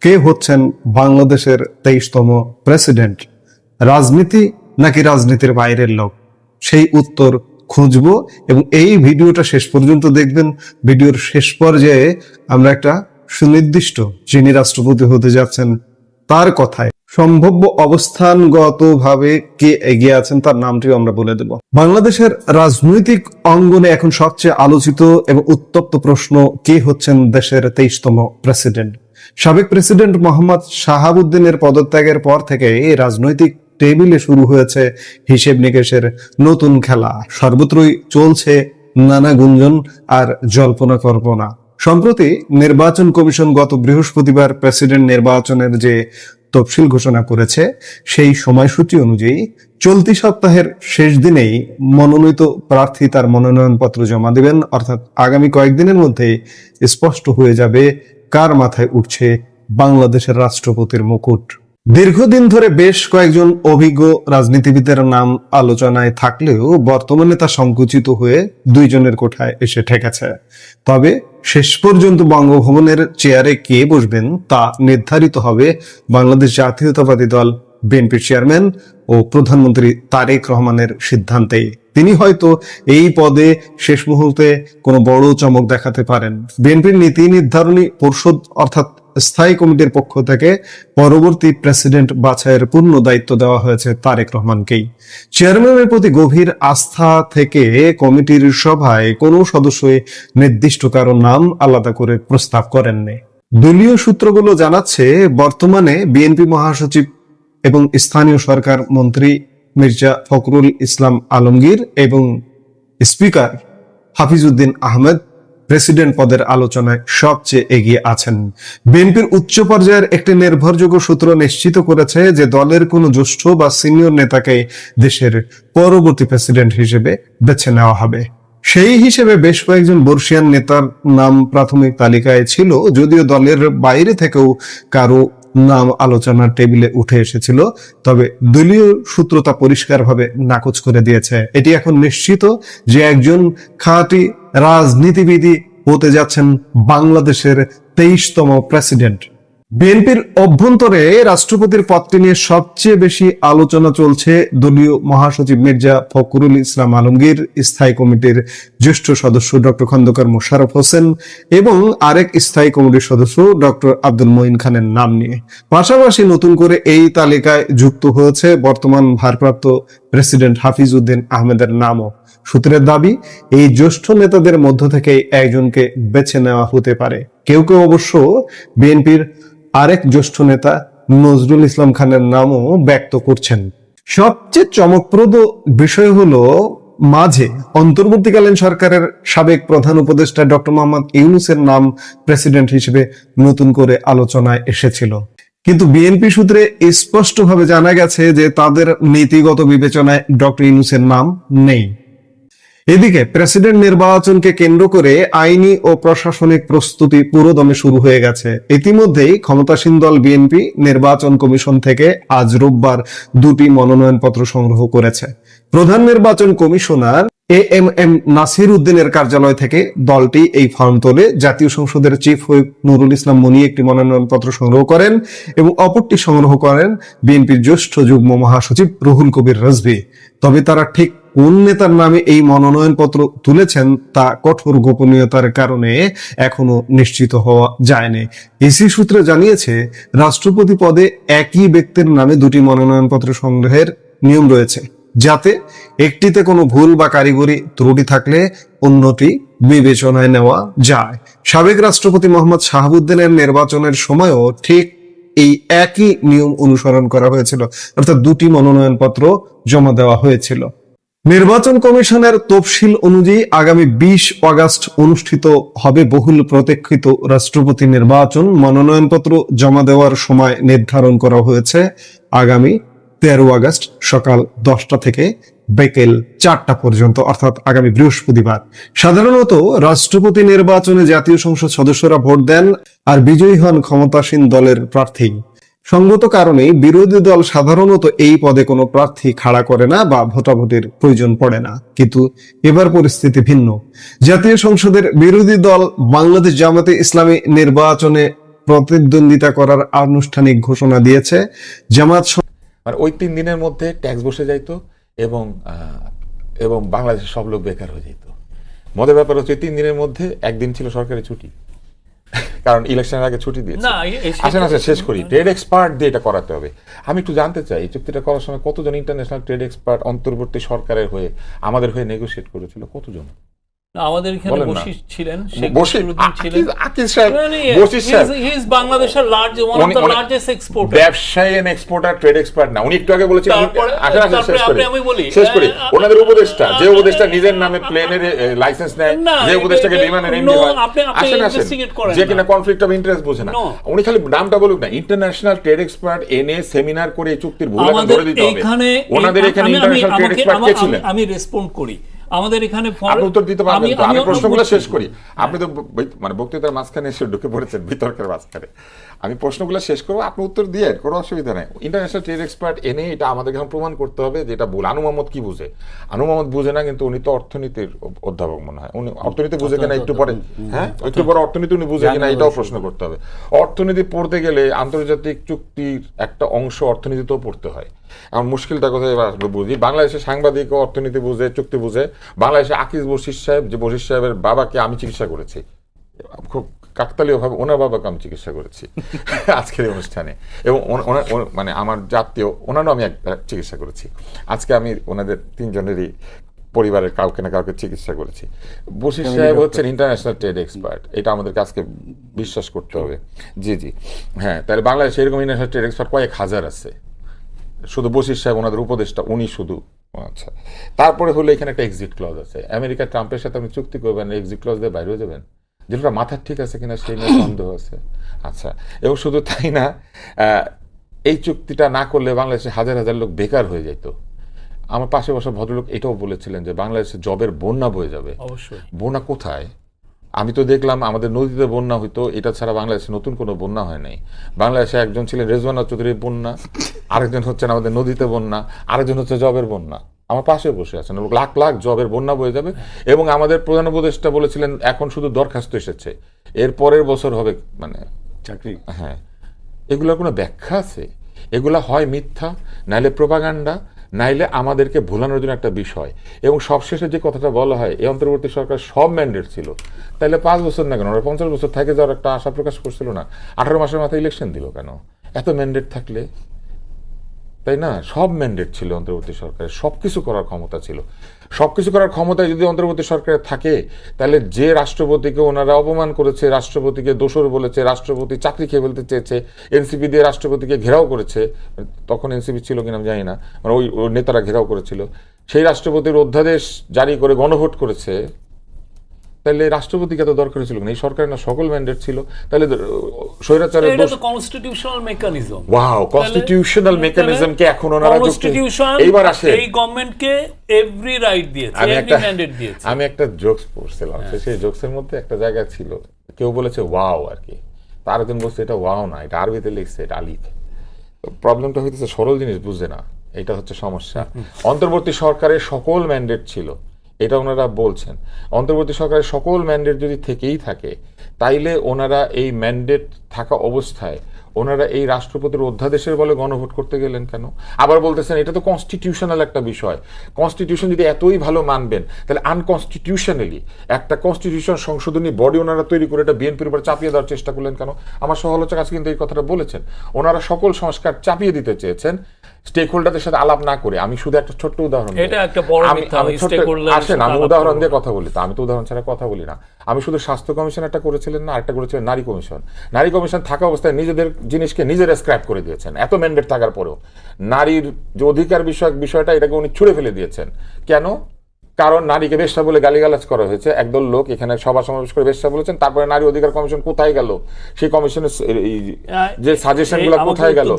কে হচ্ছেন বাংলাদেশের 23তম প্রেসিডেন্ট? রাজনীতি নাকি রাজনীতির বাইরের লোক? সেই উত্তর খুঁজবো এবং এই ভিডিওটা শেষ পর্যন্ত দেখবেন। ভিডিওর শেষ পর্যায়ে আমরা একটা সুনির্দিষ্ট যিনি রাষ্ট্রপতি হতে যাচ্ছেন তার কথায় সম্ভাব্য অবস্থানগতভাবে কে এগিয়ে আছেন তার নামটিও আমরা বলে দেব। বাংলাদেশের রাজনৈতিক অঙ্গনে এখন সবচেয়ে আলোচিত এবং উত্তপ্ত প্রশ্ন, কে হচ্ছেন দেশের 23তম প্রেসিডেন্ট? সাবেক প্রেসিডেন্ট মোহাম্মদ শাহাবুদ্দিনের পদত্যাগের পর থেকে এই রাজনৈতিক টেবিলে শুরু হয়েছে হিসেব নিকেশের নতুন খেলা। সর্বত্রই চলছে নানা গুঞ্জন আর জল্পনা কল্পনা। সম্প্রতি নির্বাচন কমিশন গত বৃহস্পতিবার প্রেসিডেন্ট নির্বাচনের যে তফসিল ঘোষণা করেছে, সেই সময়সূচি অনুযায়ী চলতি সপ্তাহের শেষ দিনেই মনোনীত প্রার্থী তার মনোনয়নপত্র জমা দিবেন। অর্থাৎ আগামী কয়েকদিনের মধ্যে স্পষ্ট হয়ে যাবে কার মাথায় উঠছে বাংলাদেশের রাষ্ট্রপতির মুকুট। দীর্ঘদিন ধরে বেশ কয়েকজন অভিজ্ঞ রাজনীতিবিদের নাম আলোচনায় থাকলেও বর্তমানে তা সংকুচিত হয়ে দুইজনের কোঠায় এসে ঠেকেছে। তবে শেষ পর্যন্ত বঙ্গভবনের চেয়ারে কে বসবেন তা নির্ধারিত হবে বাংলাদেশ জাতীয়তাবাদী দল বিএনপির চেয়ারম্যান ও প্রধানমন্ত্রী তারেক রহমানের সিদ্ধান্তে। তিনি হয়তো এই পদে শেষ মুহূর্তে কোনো বড় চমক দেখাতে পারেন। বিএনপির নীতি নির্ধারণী পরিষদ অর্থাৎ স্থায়ী কমিটির পক্ষ থেকে পরবর্তী প্রেসিডেন্ট বাছাইয়ের পূর্ণ দায়িত্ব দেওয়া হয়েছে তারেক রহমানকেই। চেয়ারম্যানের প্রতি গভীর আস্থা থেকে কমিটির সভায় কোনো সদস্যই নির্দিষ্ট কারো নাম আলাদা করে প্রস্তাব করেননি। দলীয় সূত্রগুলো জানাচ্ছে, বর্তমানে বিএনপি মহাসচিব এবং স্থানীয় সরকার মন্ত্রী মির্জা ফখরুল ইসলাম আলমগীর এবং স্পিকার হাফিজউদ্দিন আহমেদ প্রেসিডেন্ট পদের আলোচনায় সবচেয়ে এগিয়ে আছেন। বিএনপির উচ্চ পর্যায়ের একটি নির্ভরযোগ্য সূত্র নিশ্চিত করেছে যে দলের কোনো জ্যেষ্ঠ বা সিনিয়র নেতাকে দেশের পরবর্তী প্রেসিডেন্ট হিসেবে বেছে নেওয়া হবে। সেই হিসেবে বেশ কয়েকজন বর্ষিয়ান নেতার নাম প্রাথমিক তালিকায় ছিল, যদিও দলের বাইরে থেকেও কারো নাম আলোচনার টেবিলে উঠে এসেছিল। তবে দলীয় সূত্র তা পরিষ্কারভাবে নাকচ করে দিয়েছে। এটি এখন নিশ্চিত যে একজন খাঁটি রাজনীতিবিদ হতে যাচ্ছেন বাংলাদেশের 23তম প্রেসিডেন্ট। বিএনপির অভ্যন্তরে রাষ্ট্রপতির পদটি নিয়ে সবচেয়ে বেশি আলোচনা চলছে দলীয় মহাসচিব মির্জা ফখরুল ইসলাম আলমগীর, স্থায়ী কমিটির জ্যেষ্ঠ সদস্য ডক্টর খন্দকার মোশাররফ হোসেন এবং আরেক স্থায়ী কমিটির সদস্য ডক্টর আব্দুল মঈন খানের নাম নিয়ে। পাশাপাশি নতুন করে এই তালিকায় যুক্ত হয়েছে বর্তমান ভারপ্রাপ্ত প্রেসিডেন্ট হাফিজউদ্দিন আহমেদের নামও। সূত্রের দাবি, এই জ্যেষ্ঠ নেতাদের মধ্য থেকে একজনকে বেছে নেওয়া হতে পারে। কেউ কেউ অবশ্য বিএনপির আরেক জ্যেষ্ঠ নেতা নজরুল ইসলাম খানের নামও ব্যক্ত করছেন। সবচেয়ে চমকপ্রদ বিষয় হলো, মাঝে অন্তর্বর্তীকালীন সরকারের সাবেক প্রধান উপদেষ্টা ডক্টর মোহাম্মদ ইউনূসের নাম প্রেসিডেন্ট হিসেবে নতুন করে আলোচনায় এসেছিল। কিন্তু বিএনপি সূত্রে স্পষ্টভাবে জানা গেছে যে তাদের নীতিগত বিবেচনায় ডক্টর ইউনূসের নাম নেই। এদিকে প্রেসিডেন্ট নির্বাচনকে কেন্দ্র করে আইনি ও প্রশাসনিক প্রস্তুতি পুরোদমে শুরু হয়ে গেছে। ইতিমধ্যেই ক্ষমতাসীন দল বিএনপি নির্বাচন কমিশন থেকে আজ রোববার 2টি মনোনয়নপত্র সংগ্রহ করেছে। প্রধান নির্বাচন কমিশনার এএমএম নাসির উদ্দিনের কার্যালয় থেকে দলটি এই ফর্ম তোলে। জাতীয় সংসদের চিফ হুইপ নুরুল ইসলাম মনি একটি মনোনয়নপত্র সংগ্রহ করেন এবং অপরটি সংগ্রহ করেন বিএনপির জ্যেষ্ঠ যুগ্ম মহাসচিব রুহুল কবির রিজভী। তবে তারা ঠিক কোন নেতার নামে এই মনোনয়নপত্র তুলেছেন তা কঠোর গোপনীয়তার কারণে এখনো নিশ্চিত হওয়া যায়নি। ইসি সূত্রে জানিয়েছে, রাষ্ট্রপতি পদে একই ব্যক্তির নামে 2টি মনোনয়নপত্র সংগ্রহের নিয়ম রয়েছে, যাতে একটিতে কোনো ভুল বা কারিগরি ত্রুটি থাকলে অন্যটি বিবেচনায় নেওয়া যায়। সাবেক রাষ্ট্রপতি মোহাম্মদ শাহাবুদ্দিনের নির্বাচনের সময়ও ঠিক এই একই নিয়ম অনুসরণ করা হয়েছিল, অর্থাৎ 2টি মনোনয়নপত্র জমা দেওয়া হয়েছিল। নির্বাচন কমিশনের তফসিল অনুযায়ী আগামী 20 আগস্ট অনুষ্ঠিত হবে বহুল প্রতীক্ষিত রাষ্ট্রপতি নির্বাচন। মনোনয়নপত্র জমা দেওয়ার সময় নির্ধারণ করা হয়েছে আগামী 13 আগস্ট সকাল 10টা থেকে বিকেল 4টা পর্যন্ত, অর্থাৎ আগামী বৃহস্পতিবার। সাধারণত রাষ্ট্রপতি নির্বাচনে জাতীয় সংসদ সদস্যরা ভোট দেন আর বিজয়ী হন ক্ষমতাসীন দলের প্রার্থী। সঙ্গত কারণে বিরোধী দল সাধারণত এই পদে কোনো প্রার্থী খাড়া করে না বা ভোটাভুটির প্রয়োজন পড়ে না। কিন্তু এবার পরিস্থিতি ভিন্ন। জাতীয় সংসদের বিরোধী দল বাংলাদেশ জামাতে ইসলামী নির্বাচনে প্রতিদ্বন্দ্বিতা করার আনুষ্ঠানিক ঘোষণা দিয়েছে। জামাত মানে ওই 3 দিনের মধ্যে ট্যাক্স বসে যাইতো এবং এবং বাংলাদেশের সব লোক বেকার হয়ে যেত। মজার ব্যাপার হচ্ছে 3 দিনের মধ্যে একদিন ছিল সরকারি ছুটি, কারণ ইলেকশনের আগে ছুটি দিয়েছে। আসেন শেষ করি। ট্রেড এক্সপার্ট দিয়ে এটা করাতে হবে। আমি একটু জানতে চাই, এই চুক্তিটা করার সময় কতজন ইন্টারন্যাশনাল ট্রেড এক্সপার্ট অন্তর্বর্তী সরকারের হয়ে আমাদের হয়ে নেগোশিয়েট করেছিল? কতজন? আমাদের এখানে বশির ছিলেন, বাংলাদেশের লার্জেস্ট এক্সপোর্টার, ব্যবসায়ী এন্ড এক্সপোর্টার, ট্রেড এক্সপার্ট না। উনি একটু আগে বলেছিলেন, শেষ করি, ওনাদের উপদেষ্টা, যে উপদেষ্টা নিজের নামে প্লেনের লাইসেন্স নেয়, যে উপদেষ্টাকে বিমানের এমডি হয়, যে কিনা কনফ্লিক্ট অফ ইন্টারেস্ট বোঝে না, উনি খালি নামটা বলুক না, ইন্টারন্যাশনাল ট্রেড এক্সপার্ট এনে সেমিনার করে এই চুক্তির ভুল ধরে দিতে হবে। ওনাদের এখানে ইন্টারন্যাশনাল ট্রেড এক্সপার্ট কে ছিলেন? আমি রেসপন্ড করি। আমাদের এখানে উত্তর দিতে পারবেন তো? আমি প্রশ্নগুলো শেষ করি। আপনি তো মানে বক্তৃতার মাঝখানে এসে ঢুকে পড়েছেন, বিতর্কের মাঝখানে। আমি প্রশ্নগুলো শেষ করবো, আপনি উত্তর দিয়ে, কোনো অসুবিধা নেই। ইন্টারন্যাশনাল ট্রেড এক্সপার্ট এনে এটা আমাদের এখন প্রমাণ করতে হবে যে এটা ভুল। আনু মোহাম্মদ কি বুঝে? আনু মোহাম্মদ বুঝে না, কিন্তু উনি তো অর্থনীতির অধ্যাপক মনে হয়। উনি অর্থনীতি বুঝে কিনা একটু পরে, হ্যাঁ একটু পরে অর্থনীতি উনি বুঝে কিনা এটাও প্রশ্ন করতে হবে। অর্থনীতি পড়তে গেলে আন্তর্জাতিক চুক্তির একটা অংশ অর্থনীতিতেও পড়তে হয়। এখন মুশকিলটা কোথায় বুঝি, বাংলাদেশের সাংবাদিক অর্থনীতি বুঝে, চুক্তি বুঝে। বাংলাদেশে আকিজ বশির সাহেব, যে বশির সাহেবের বাবাকে আমি চিকিৎসা করেছি, খুব কাকতালীয় ভাবে ওনার বাবাকে আমি চিকিৎসা করেছি আজকের এই অনুষ্ঠানে, এবং মানে আমার জাতীয় ওনারও আমি চিকিৎসা করেছি। আজকে আমি ওনাদের 3 জনেরই পরিবারের কাউকে না কাউকে চিকিৎসা করেছি। বশির সাহেব হচ্ছেন ইন্টারন্যাশনাল ট্রেড এক্সপার্ট, এটা আমাদেরকে আজকে বিশ্বাস করতে হবে। জি জি, হ্যাঁ। তাহলে বাংলাদেশে এরকম ইন্টারন্যাশনাল ট্রেড এক্সপার্ট কয়েক হাজার আছে। শুধু বশির সাহেব ওনাদের উপদেষ্টা, উনি শুধু। আচ্ছা, তারপরে হলো এখানে একটা এক্সিট ক্লজ আছে। আমেরিকা ট্রাম্পের সাথে আপনি চুক্তি করবেন, এক্সিট ক্লজ দিয়ে বাইরে যাবেন, যেটা মাথার ঠিক আছে কিনা সেই নিয়ে সন্দেহ আছে। আচ্ছা, এবং শুধু তাই না, এই চুক্তিটা না করলে বাংলাদেশে হাজার হাজার লোক বেকার হয়ে যেত। আমার পাশে বসা ভদ্রলোক এটাও বলেছিলেন যে বাংলাদেশে জবের বন্যা বয়ে যাবে। অবশ্যই। বন্যা কোথায়? আমি তো দেখলাম আমাদের নদীতে বন্যা হইতো, এটা ছাড়া বাংলাদেশে নতুন কোনো বন্যা হয় নাই। বাংলাদেশে একজন ছিলেন রেজওয়ানা চৌধুরীর বন্যা, আরেকজন হচ্ছেন আমাদের নদীতে বন্যা, আরেকজন হচ্ছে জবের বন্যা। আমার পাশে বসে আছেন, লাখ লাখ জবের বন্যা বয়ে যাবে। এবং আমাদের প্রধান উপদেষ্টা বলেছিলেন এখন শুধু দরখাস্ত এসেছে, এর পরের বছর হবে মানে চাকরি। হ্যাঁ, এগুলোর কোনো ব্যাখ্যা আছে? এগুলা হয় মিথ্যা, নাইলে প্রোপাগান্ডা, নাইলে আমাদেরকে ভুলানোর জন্য একটা বিষয়। এবং সবশেষে যে কথাটা বলা হয়, এই অন্তর্বর্তী সরকার সব ম্যান্ডেট ছিল, তাহলে 5 বছর না কেন, ওরা 50 বছর থেকে যাওয়ার একটা আশা প্রকাশ করছিল না? 18 মাসের মাথায় ইলেকশন দিল কেন? এত ম্যান্ডেট থাকলে, তাই না? সব ম্যান্ডেট ছিল অন্তর্বর্তী সরকারের, সবকিছু করার ক্ষমতা ছিল। সবকিছু করার ক্ষমতা যদি অন্তর্বর্তী সরকারের থাকে, তাহলে যে রাষ্ট্রপতিকে ওনারা অপমান করেছে, রাষ্ট্রপতিকে দোষর বলেছে, রাষ্ট্রপতি চাকরি খেয়ে ফেলতে চেয়েছে, এনসিপি দিয়ে রাষ্ট্রপতিকে ঘেরাও করেছে, তখন এনসিপি ছিল কিনা আমি জানি না, মানে ওই নেতারা ঘেরাও করেছিল, সেই রাষ্ট্রপতির অধ্যাদেশ জারি করে গণভোট করেছে, তাহলে রাষ্ট্রপতিকে এত দরকার ছিল না? এই সরকারের না সকল ম্যান্ডেট ছিল, তাহলে স্বৈরাচারের দোষ। Constitutional mechanism. ওয়াও, কনস্টিটিউশনাল মেকানিজমকে এখন ওনারা এইবার আসে, এই গভর্নমেন্টকে এভরি রাইট দিয়েছে, এভরি ম্যান্ডেট দিয়েছে। আমি একটা জোকস পড়ছিলাম, সেই জোকসের মধ্যে একটা জায়গা ছিল, কেউ বলেছে ওয়াও আর কি, তার একজন বলছে এটা ওয়াও না, এটা আরবিতে লিখছে, এটা আলিফ। প্রবলেমটা হইতেছে সরল জিনিস বুঝে না, এটা হচ্ছে সমস্যা। অন্তর্বর্তী সরকারের সকল ম্যান্ডেট ছিল, এটা ওনারা বলছেন। অন্তর্বর্তী সরকারের সকল ম্যান্ডেট যদি থেকেই থাকে, তাইলে ওনারা এই ম্যান্ডেট থাকা অবস্থায় ওনারা এই রাষ্ট্রপতির অধ্যাদেশের বলে গণভোট করতে গেলেন কেন? আবার বলতেছেন এটা তো কনস্টিটিউশনাল একটা বিষয়। কনস্টিটিউশন যদি এতই ভালো মানবেন, তাহলে আনকনস্টিটিউশনালি একটা কনস্টিটিউশন সংশোধনী বডি ওনারা তৈরি করে এটা বিএনপির উপর চাপিয়ে দেওয়ার চেষ্টা করলেন কেন? আমার সমালোচক আজকে কিন্তু এই কথাটা বলেছেন, ওনারা সকল সংস্কার চাপিয়ে দিতে চেয়েছেন স্টেক হোল্ডারদের সাথে আলাপ না করে। আমি শুধু একটা ছোট্ট উদাহরণ, আসেন আমি উদাহরণ দিয়ে কথা বলি, তো আমি তো উদাহরণ ছাড়া কথা বলি না। আমি শুধু স্বাস্থ্য কমিশন একটা করেছিলেন না, আরেকটা করেছিলেন নারী কমিশন। নারী কমিশন থাকা অবস্থায় নিজেদের জিনিসকে নিজেরা স্ক্র্যাপ করে দিয়েছেন, এত ম্যান্ডেট থাকার পরেও। নারীর যে অধিকার বিষয়টা এটাকে উনি ছুঁড়ে ফেলে দিয়েছেন। কেন? কারণ নারীকে বেশ্যা বলে গালিগালাজ করা হয়েছে। একদল লোক এখানে সভা সমাবেশ করে বেশ্যা বলেছেন, তারপরে নারী অধিকার কমিশন কোথায় গেল? সেই কমিশনের যে সাজেশন গুলো কোথায় গেল?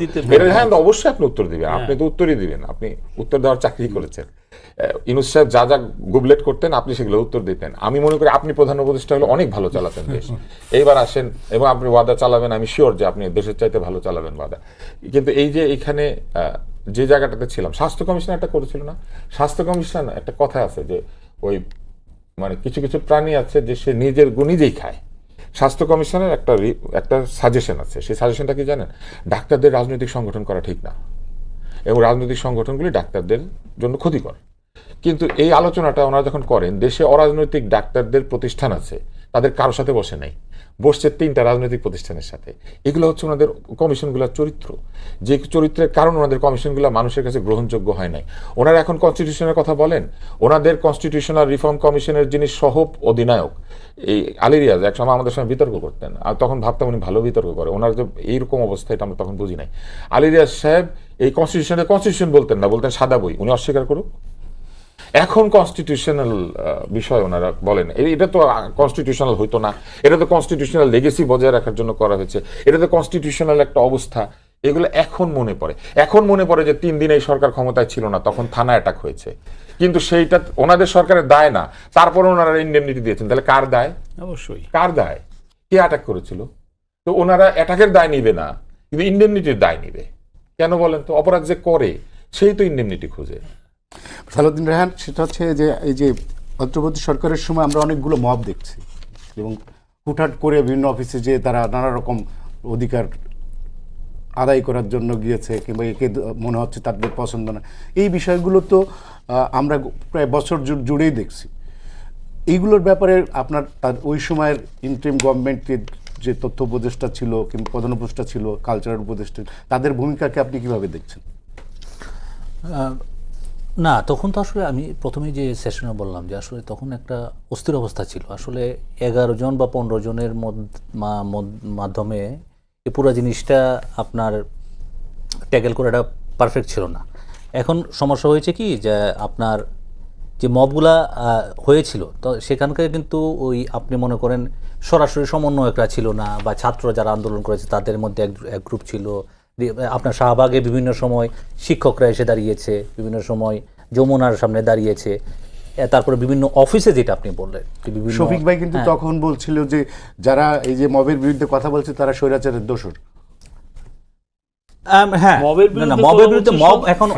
হ্যাঁ, অবশ্যই আপনি উত্তর দিবেন, আপনি তো উত্তরই দিবেন, আপনি উত্তর দেওয়ার চাকরি করেছেন। ইউনূস সাহেব যা যা গুবলেট করতেন আপনি সেগুলো উত্তর দিতেন। আমি মনে করি আপনি প্রধান উপদেষ্টা হলে অনেক ভালো চালাতেন দেশ। এইবার আসেন এবং আপনি ওয়াদা চালাবেন, আমি শিওর যে আপনি দেশের চাইতে ভালো চালাবেন ওয়াদা। কিন্তু এই যে এখানে যে জায়গাটাতে ছিলাম, স্বাস্থ্য কমিশন একটা করেছিল না? স্বাস্থ্য কমিশন একটা কথা আছে যে ওই মানে কিছু কিছু প্রাণী আছে যে সে নিজের গু নিজেই খায়। স্বাস্থ্য কমিশনের একটা সাজেশন আছে। সেই সাজেশনটা কি জানেন? ডাক্তারদের রাজনৈতিক সংগঠন করা ঠিক না, এবং রাজনৈতিক সংগঠনগুলি ডাক্তারদের জন্য ক্ষতিকর। কিন্তু এই আলোচনাটা ওনারা যখন করেন, দেশে অরাজনৈতিক ডাক্তারদের প্রতিষ্ঠান আছে, তাদের কারোর সাথে বসে নাই, বসছে 3টা রাজনৈতিক প্রতিষ্ঠানের সাথে। এগুলো হচ্ছে ওনাদের কমিশনগুলোর চরিত্র, যে চরিত্রের কারণ ওনাদের কমিশনগুলো মানুষের কাছে গ্রহণযোগ্য হয় নাই। ওনারা এখন কনস্টিটিউশনের কথা বলেন, ওনাদের কনস্টিটিউশনাল রিফর্ম কমিশনের যিনি সহ অধিনায়ক এই আলী রিয়াজ একসময় আমাদের সঙ্গে বিতর্ক করতেন, আর তখন ভাবতাম উনি ভালো বিতর্ক করে। ওনার যে এইরকম অবস্থা এটা আমরা তখন বুঝি নাই। আলী রিয়াজ সাহেব এই কনস্টিটিউশন বলতেন না, বলতেন সাদা বই, উনি অস্বীকার করুক। এখন কনস্টিটিউশনাল বিষয় ওনারা বলেন এটা তো কনস্টিটিউশনাল হইতো না, এটা তো কনস্টিটিউশনাল লেগেসি বজায় রাখার জন্য করা হয়েছে, এটা তো কনস্টিটিউশনাল একটা অবস্থা। এগুলো এখন মনে পড়ে যে 3 দিন এই সরকার ক্ষমতায় ছিল না, তখন থানা অ্যাটাক হয়েছে, কিন্তু সেইটা ওনাদের সরকারের দায় না, তারপর ওনারা ইন্ডেমনিটি দিয়েছেন। তাহলে কার দায়? অবশ্যই কার দায়? কে অ্যাটাক করেছিল? তো ওনারা অ্যাটাকের দায় নিবে না, কিন্তু ইন্ডেমনিটির দায় নিবে কেন বলেন তো? অপরাধ যে করে সেই তো ইন্ডেমনিটি খুঁজে। সালাউদ্দিন রায়হান, সেটা হচ্ছে যে এই যে অন্তর্বর্তী সরকারের সময় আমরা অনেকগুলো মব দেখছি, এবং হুটহাট করে বিভিন্ন অফিসে যে তারা নানা রকম অধিকার আদায় করার জন্য গিয়েছে, কিংবা একে মনে হচ্ছে তাদের পছন্দ না, এই বিষয়গুলো তো আমরা প্রায় বছর জুড়েই দেখছি। এইগুলোর ব্যাপারে আপনার ওই সময়ের ইন্টারিম গভর্নমেন্টের যে তথ্য উপদেষ্টা ছিল কিংবা প্রধান উপদেষ্টা ছিল, কালচারাল উপদেষ্টা, তাদের ভূমিকাকে আপনি কিভাবে দেখছেন? না, তখন তো আসলে আমি প্রথমে যে সেশনে বললাম যে আসলে তখন একটা অস্থির অবস্থা ছিল। আসলে 11 জন বা 15 জনের মাধ্যমে এই পুরো জিনিসটা আপনার ট্যাকেল করাটা পারফেক্ট ছিল না। এখন সমস্যা হয়েছে কি, যে আপনার যে মবগুলা হয়েছিল তো সেখানকার কিন্তু ওই আপনি মনে করেন সরাসরি সমন্বয়করা ছিল না, বা ছাত্র যারা আন্দোলন করেছে তাদের মধ্যে এক গ্রুপ ছিল। আপনার শাহবাগে বিভিন্ন সময় শিক্ষকরা এসে দাঁড়িয়েছে, বিভিন্ন সময় যমুনার সামনে দাঁড়িয়েছে, তারপরে বিভিন্ন অফিসে, যেটা আপনি বললেন শফিক ভাই কিন্তু তখন বলছিল যে যারা এই যে মবের বিরুদ্ধে কথা বলছে তারা স্বৈরাচারের দোষর। হ্যাঁ, মবের বিরুদ্ধে মব এখন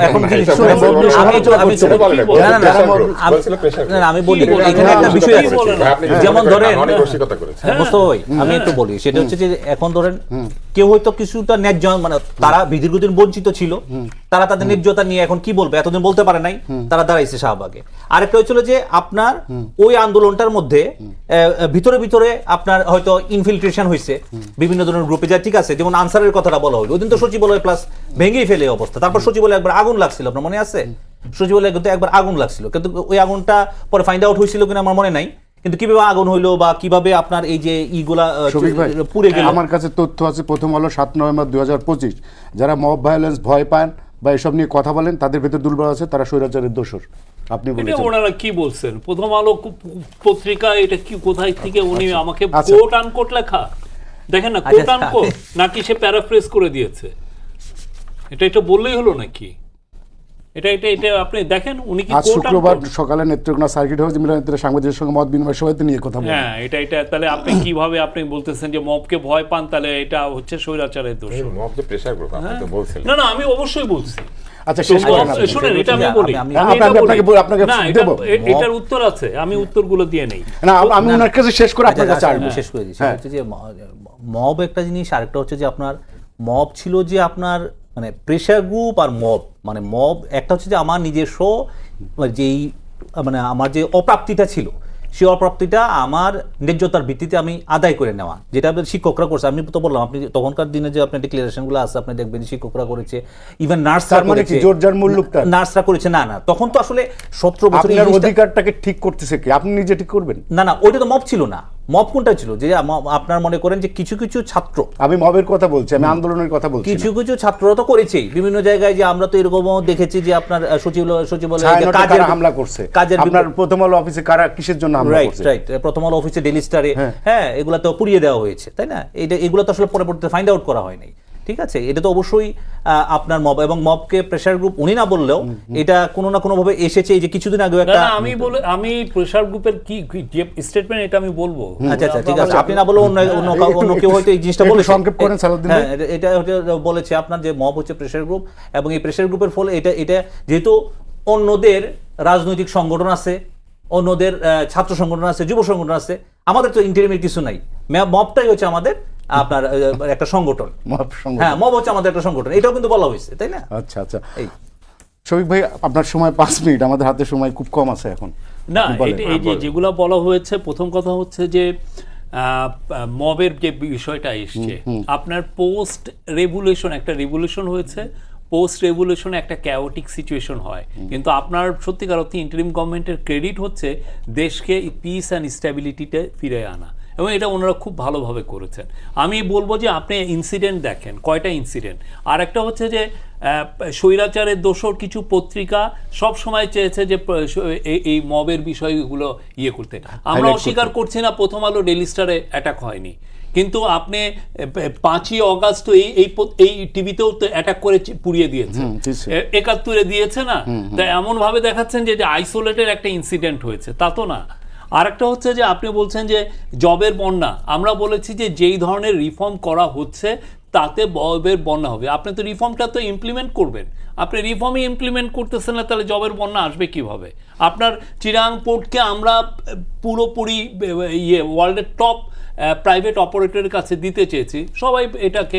আমি বলি এখানে একটা বিষয় আছে, যেমন ধরেন আমি একটু বলি, সেটা হচ্ছে যে এখন ধরেন কেউ হয়তো কিছুটা ন্যায্য, মানে তারা দীর্ঘদিন বঞ্চিত ছিল, তারা তাদের ন্যায্যতা নিয়ে এখন কি বলবে, এতদিন বলতে পারে নাই, তারা দাঁড়াইছে শাহবাগে। আরেকটা হচ্ছিল যে আপনার ওই আন্দোলনটার মধ্যে ভিতরে ভিতরে আপনার হয়তো ইনফিল্ট্রেশন হয়েছে বিভিন্ন ধরনের গ্রুপে, যা ঠিক আছে, যেমন আনসারের কথাটা বলা হলো, ওই দিন তো সচিবালয় প্লাস ভেঙেই ফেলে অবস্থা। তারপর সচিবালয় একবার আগুন লাগছিল, আপনার মনে আছে? সচিবালয় কিন্তু একবার আগুন লাগছিল, কিন্তু ওই আগুনটা পরে ফাইন্ড আউট হয়েছিল কিনা আমার মনে নাই, কিন্তু কিভাবে আগুন হইলো বা কিভাবে আপনার এই যে ইগুলা পুড়ে গেল। আমার কাছে তথ্য আছে, প্রথম আলো 7 নভেম্বর 2025, যারা মব ভায়োলেন্স ভয় পান বা এসব নিয়ে কথা বলেন তাদের ভেতর দুর্বল আছে, তারা স্বৈরাচারের দোষর। আপনি বলেছেন ওনারা কি বলছেন? প্রথম আলো পত্রিকা এটা কি কোথায় থেকে উনি আমাকে কোট আনকোট লেখা দেখেন না, কোট আনকোট নাকি সে প্যারাফ্রেজ করে দিয়েছে? এটা বললেই হলো নাকি? এটা আপনি দেখেন উনি কি শুক্রবার সকালে নেত্রকোনা সার্কিট হাউসে মিলনায়তনে সাংবাদিকদের সঙ্গে মত বিনিময় সভাতে নিয়ে কথা বলেন। হ্যাঁ, এটা তাহলে আপনি কিভাবে আপনি বলতেছেন যে মবকে ভয় পান, তাহলে এটা হচ্ছে স্বৈরাচারের দোষ? মব যে প্রেসার গ্রুপ আপনি তো বলছিলেন। না আমি অবশ্যই বলছি। আচ্ছা, শেষ করেন আপনি। শুনেন, এটা আমি বলি, আপনাকে দেব, এটার উত্তর আছে, আমি উত্তরগুলো দিয়ে নেই। না, আমি ওনার কাছে শেষ করে আপনার কাছে আসব। শেষ করে দিচ্ছি, হচ্ছে যে মব একটা জিনিস, আরেকটা হচ্ছে যে আপনার মব ছিল যে আপনার মানে প্রেশার গ্রুপ আর মব, মানে মব একটা হচ্ছে যে আমার নিজস্ব যেই মানে আমার যে অপ্রাপ্তিটা ছিল, সেই অপ্রাপ্তিটা আমার ন্যায্যতার ভিত্তিতে আমি আদায় করে নেওয়া, যেটা শিক্ষকরা করছে। আমি তো বললাম, আপনি তখনকার দিনে যে আপনার ডিক্লারেশনগুলো আছে আপনি দেখবেন শিক্ষকরা করেছে, ইভেন নার্সরা করেছে, নার্সরা করেছে। না তখন তো আসলে 17 বছর অধিকারটাকে ঠিক করতেছে কি? আপনি নিজে ঠিক করবেন? না ওইটা তো মব ছিল না। মব কোনটা ছিল? যে আপনার মনে করেন যে কিছু কিছু ছাত্র, আমি মবের কথা বলছি, আমি আন্দোলনের কথা বলছি। কিছু কিছু ছাত্ররা তো করেছেই বিভিন্ন জায়গায়, যে আমরা তো এরকমও দেখেছি যে আপনার সচিবালয়ে কাজের হামলা করছে, আপনার প্রথম আলো অফিসে কারা কিসের জন্য হামলা করছে? রাইট, প্রথম আলো অফিসে, ডেইলি স্টারে, হ্যাঁ, এগুলা তো পুড়িয়ে দেওয়া হয়েছে, তাই না? এগুলো তো আসলে পরবর্তীতে ফাইন্ড আউট করা হয়নি। ঠিক আছে, এটা তো অবশ্যই আপনার মব এবং মবকে প্রেসার গ্রুপ উনি না বললেও এটা কোনো না কোনো ভাবে এসেছে। এই যে কিছুদিন আগে একটা আমি প্রেসার গ্রুপের কি যে স্টেটমেন্ট, এটা আমি বলবো। আচ্ছা ঠিক আছে, আপনি না বলে অন্য কেউ হয়তো এই জিনিসটা বলে সংক্ষেপ করেন সালাউদ্দিন ভাই। এটা বলেছে আপনার যে মব হচ্ছে প্রেসার গ্রুপ, এবং এই প্রেসার গ্রুপের ফলে এটা যেহেতু অন্যদের রাজনৈতিক সংগঠন আছে, অন্যদের ছাত্র সংগঠন আছে, যুব সংগঠন আছে, আমাদের তো ইন্টারিমের কিছু নাই, মবটাই হচ্ছে আমাদের আপনার একটা সংগঠন। হ্যাঁ, মব হচ্ছে আমাদের একটা সংগঠন, এটাও কিন্তু বলা হয়েছে, তাই না? আচ্ছা আচ্ছা, শফিক ভাই আপনার সময় 5 মিনিট, আমাদের হাতে সময় খুব কম আছে এখন। না, আপনি বলেন। এই যে যেগুলো বলা হয়েছে, প্রথম কথা হচ্ছে যে মবের যে বিষয়টা এসছে, আপনার পোস্ট রেভুলেশন, একটা রেভুলেশন হয়েছে, পোস্ট রেভুলেশনে একটা ক্যাওটিক সিচুয়েশন হয়, কিন্তু আপনার সত্যিকার অর্থে ইন্টারিম গভর্নমেন্টের ক্রেডিট হচ্ছে দেশকে পিস অ্যান্ড স্ট্যাবিলিটিতে ফিরে আনা, এবং এটা ওনারা খুব ভালোভাবে করেছেন। আমি বলবো যে আপনি ইনসিডেন্ট দেখেন, কয়টা ইনসিডেন্ট। আর একটা হচ্ছে যে স্বৈরাচারের দোসর কিছু পত্রিকা সব সময় চেয়েছে যে এই মবের বিষয়গুলো ইয়ে করতে। আমরা অস্বীকার করছি না প্রথম আলো ডেইলি স্টারে অ্যাটাক হয়নি, কিন্তু আপনি 5ই অগাস্ট এই টিভিতেও তো অ্যাটাক করে পুড়িয়ে দিয়েছে, 71-এ দিয়েছে না? তাই এমন ভাবে দেখাচ্ছেন যে আইসোলেটেড একটা ইনসিডেন্ট হয়েছে, তা তো না। আরেকটা হচ্ছে যে আপনি বলছেন যে জবের বন্যা, আমরা বলেছি যে যেই ধরনের রিফর্ম করা হচ্ছে তাতে জবের বন্যা হবে। আপনি তো রিফর্মটা তো ইমপ্লিমেন্ট করবেন, আপনি রিফর্মই ইমপ্লিমেন্ট করতেছেন না, তাহলে জবের বন্যা আসবে কিভাবে? আপনার চিরাং পোর্টকে আমরা পুরোপুরি ওয়ার্ল্ডের টপ প্রাইভেট অপারেটরের কাছে দিতে চেয়েছি, সবাই এটাকে